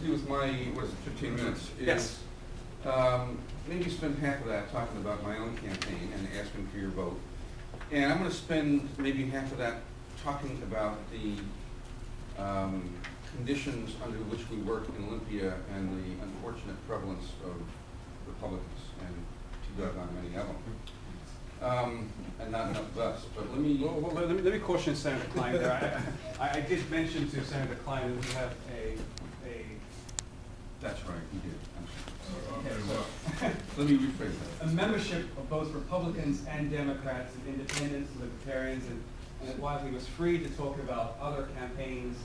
to do with my, what is it, 15 minutes? Is, Yes. Maybe spend half of that talking about my own campaign and asking for your vote. And I'm going to spend maybe half of that talking about the conditions under which we work in Olympia and the unfortunate prevalence of Republicans, and too doggone many of them. And not enough of us, but let me... Well, let me caution Senator Kline there. I did mention to Senator Kline that we have a That's right, you did. I'm sorry. Okay, so Let me rephrase a that. membership of both Republicans and Democrats and independents, libertarians, and while he was free to talk about other campaigns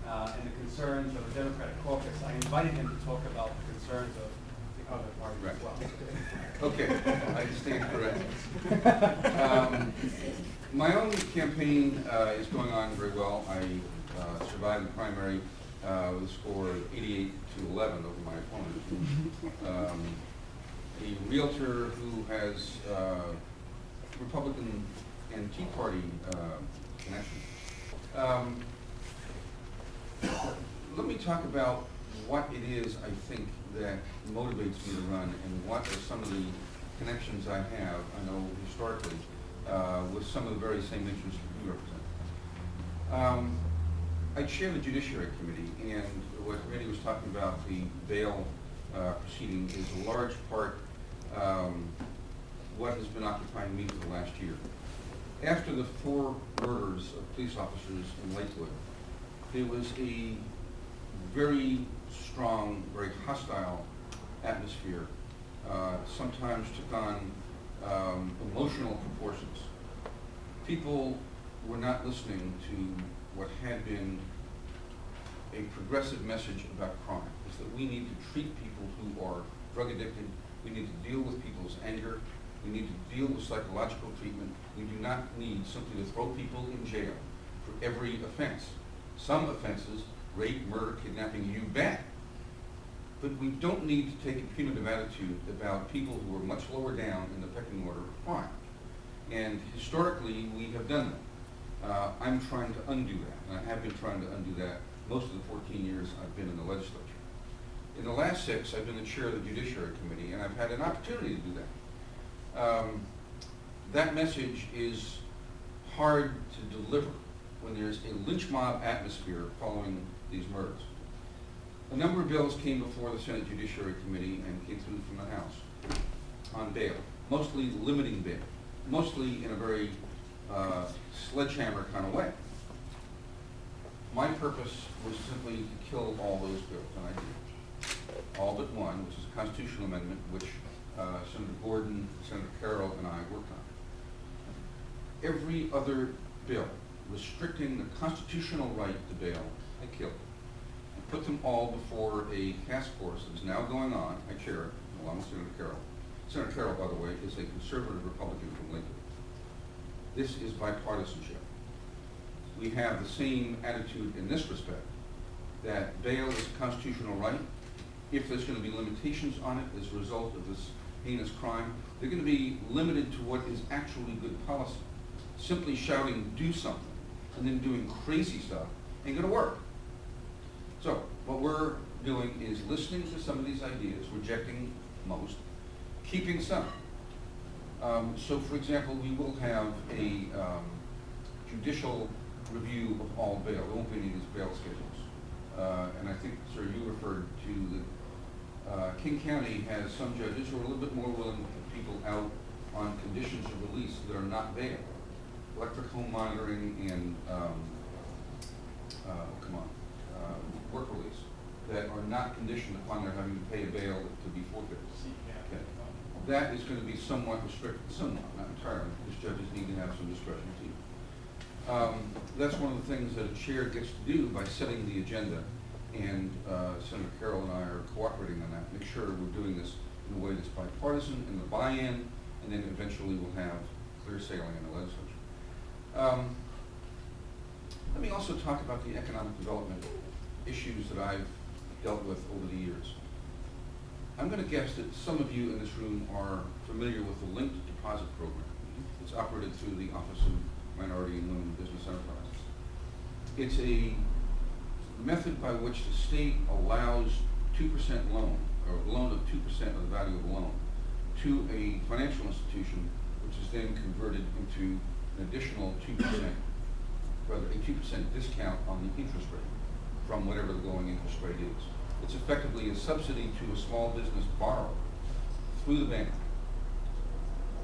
and the concerns of the Democratic caucus, I invited him to talk about the concerns of the other parties as well. Okay, I stand corrected. My own campaign is going on very well. I survived the primary with a score of 88 to 11 over my opponent. A realtor who has Republican and Tea Party connection. Let me talk about what it is I think that motivates me to run and what are some of the connections I have, I know historically, with some of the very same interests that you represent. I chair the Judiciary Committee, and what Randy was talking about, the bail proceeding, is a large part what has been occupying me for the last year. After the 4 murders of police officers in Lakewood, there was a very strong, very hostile atmosphere, sometimes took on emotional proportions. People were not listening to what had been a progressive message about crime, is that we need to treat people who are drug addicted, we need to deal with people's anger, we need to deal with psychological treatment. We do not need simply to throw people in jail for every offense. Some offenses, rape, murder, kidnapping, you bet. But we don't need to take a punitive attitude about people who are much lower down in the pecking order of crime. And historically, we have done that. I'm trying to undo that, and I have been trying to undo that most of the 14 years I've been in the legislature. In the last 6, I've been the chair of the Judiciary Committee, and I've had an opportunity to do that. That message is hard to deliver when there's a lynch mob atmosphere following these murders. A number of bills came before the Senate Judiciary Committee and came through from the House on bail, mostly limiting bail, mostly in a very sledgehammer kind of way. My purpose was simply to kill all those bills, and I did. All but one, which is a constitutional amendment, which Senator Gordon, Senator Carroll, and I worked on. Every other bill restricting the constitutional right to bail, I killed. I put them all before a task force that is now going on. I chair it, along with Senator Carroll. Senator Carroll, by the way, is a conservative Republican from Lakewood. This is bipartisanship. We have the same attitude in this respect, that bail is a constitutional right. If there's going to be limitations on it as a result of this heinous crime, they're going to be limited to what is actually good policy. Simply shouting, do something, and then doing crazy stuff ain't going to work. So what we're doing is listening to some of these ideas, rejecting most, keeping some. So for example, we will have a judicial review of all bail. There won't be any of these bail schedules. And I think, sir, you referred to that King County has some judges who are a little bit more willing to put people out on conditions of release that are not bail. Electric home monitoring and work release that are not conditioned upon their having to pay a bail to be forfeited. Okay. That is going to be somewhat restricted, somewhat, not entirely, because judges need to have some discretion too. That's one of the things that a chair gets to do by setting the agenda, and Senator Carroll and I are cooperating on that. Make sure we're doing this in a way that's bipartisan and the buy-in, and then eventually we'll have clear sailing in the legislature. Let me also talk about the economic development issues that I've dealt with over the years. I'm going to guess that some of you in this room are familiar with the linked deposit program. It's operated through the Office of Minority and Women Business Enterprises. It's a method by which the state allows 2% loan, or a loan of 2% of the value of the loan, to a financial institution, which is then converted into an additional 2%, rather a 2% discount on the interest rate from whatever the going interest rate is. It's effectively a subsidy to a small business borrower through the bank,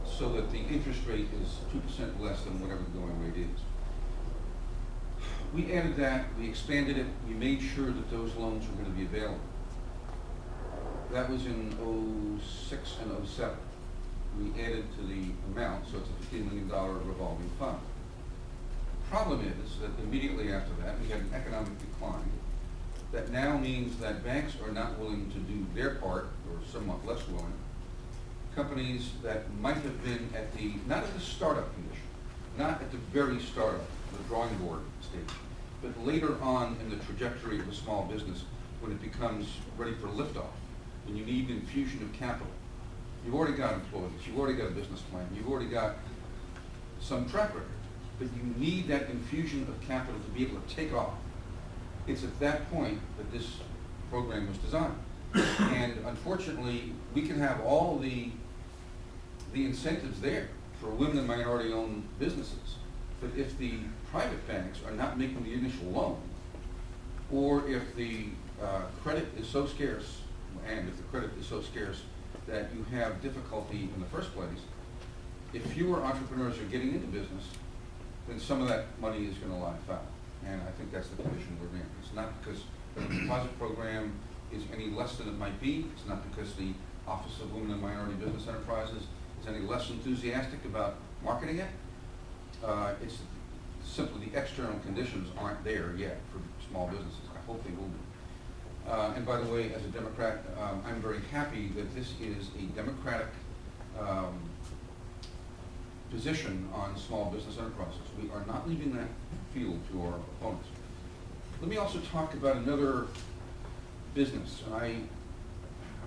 so that the interest rate is 2% less than whatever the going rate is. We added that, we expanded it, we made sure that those loans were going to be available. That was in '06 and '07. We added to the amount, so it's a $15 million revolving fund. The problem is that immediately after that, we had an economic decline. That now means that banks are not willing to do their part, or somewhat less willing. Companies that might have been at the, not at the startup condition, not at the very startup, the drawing board stage, but later on in the trajectory of a small business when it becomes ready for liftoff, when you need infusion of capital. You've already got employees, you've already got a business plan, you've already got some track record, but you need that infusion of capital to be able to take off. It's at that point that this program was designed. And unfortunately, we can have all the incentives there for women and minority-owned businesses, but if the private banks are not making the initial loan, or if the credit is so scarce, and if the credit is so scarce that you have difficulty in the first place, if fewer entrepreneurs are getting into business, then some of that money is going to lie foul. And I think that's the condition we're in. It's not because the deposit program is any less than it might be. It's not because the Office of Women and Minority Business Enterprises is any less enthusiastic about marketing it. It's simply the external conditions aren't there yet for small businesses. I hope they will be. And by the way, as a Democrat, I'm very happy that this is a Democratic position on small business enterprises. We are not leaving that field to our opponents. Let me also talk about another business. I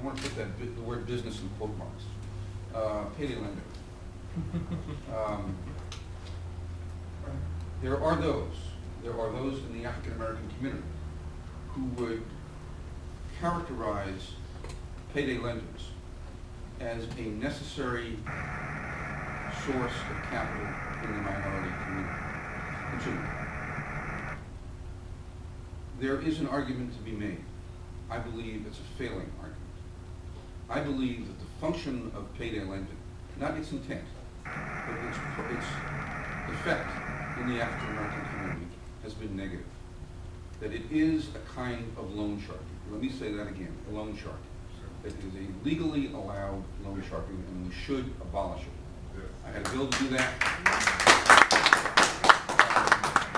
want to put the word business in quote marks. Payday lending. There are those in the African American community who would characterize payday lenders as a necessary source of capital in the minority community. There is an argument to be made. I believe it's a failing argument. I believe that the function of payday lending, not its intent, but its effect in the African American community has been negative. That it is a kind of loan sharking. Let me say that again, loan sharking. It is a legally allowed loan sharking, and we should abolish it. I had a bill to do that.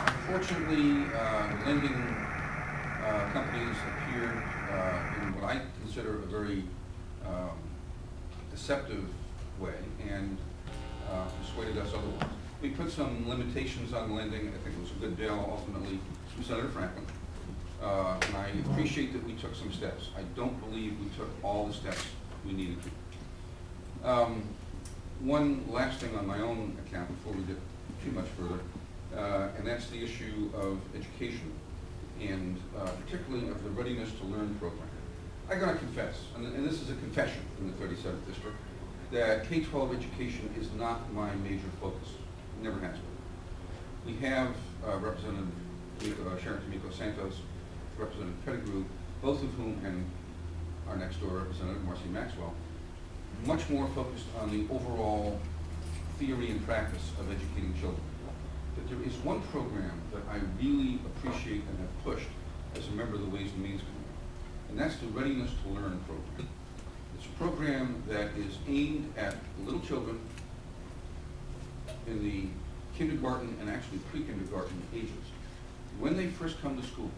Unfortunately, lending companies appeared in what I consider a very deceptive way, and persuaded us otherwise. We put some limitations on lending. I think it was a good bill ultimately from Senator Franklin. And I appreciate that we took some steps. I don't believe we took all the steps we needed to. One last thing on my own account before we get too much further, and that's the issue of education, and particularly of the Readiness to Learn program. I gotta confess, and this is a confession in the 37th District, that K-12 education is not my major focus. It never has been. We have Representative Sharon Tomiko Santos, Representative Pettigrew, both of whom, and our next door Representative Marcy Maxwell, much more focused on the overall theory and practice of educating children. But there is one program that I really appreciate and have pushed as a member of the Ways and Means Committee, and that's the Readiness to Learn program. It's a program that is aimed at little children in the kindergarten and actually pre-kindergarten ages. When they first come to school,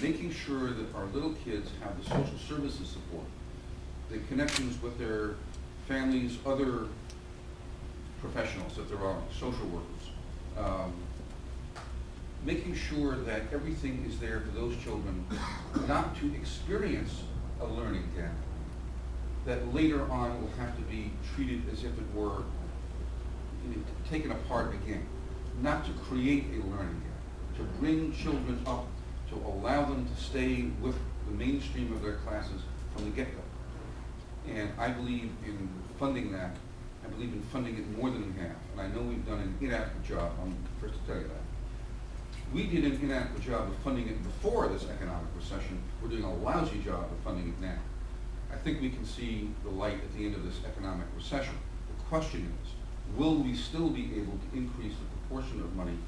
making sure that our little kids have the social services support, the connections with their families, other professionals that there are, social workers, making sure that everything is there for those children not to experience a learning gap, that later on will have to be treated as if it were taken apart again, not to create a learning gap, to bring children up to allow them to stay with the mainstream of their classes from the get-go. And I believe in funding that. I believe in funding it more than in half. And I know we've done an inadequate job, I'm the first to tell you that. We did an inadequate job of funding it before this economic recession. We're doing a lousy job of funding it now. I think we can see the light at the end of this economic recession. The question is, will we still be able to increase the proportion of money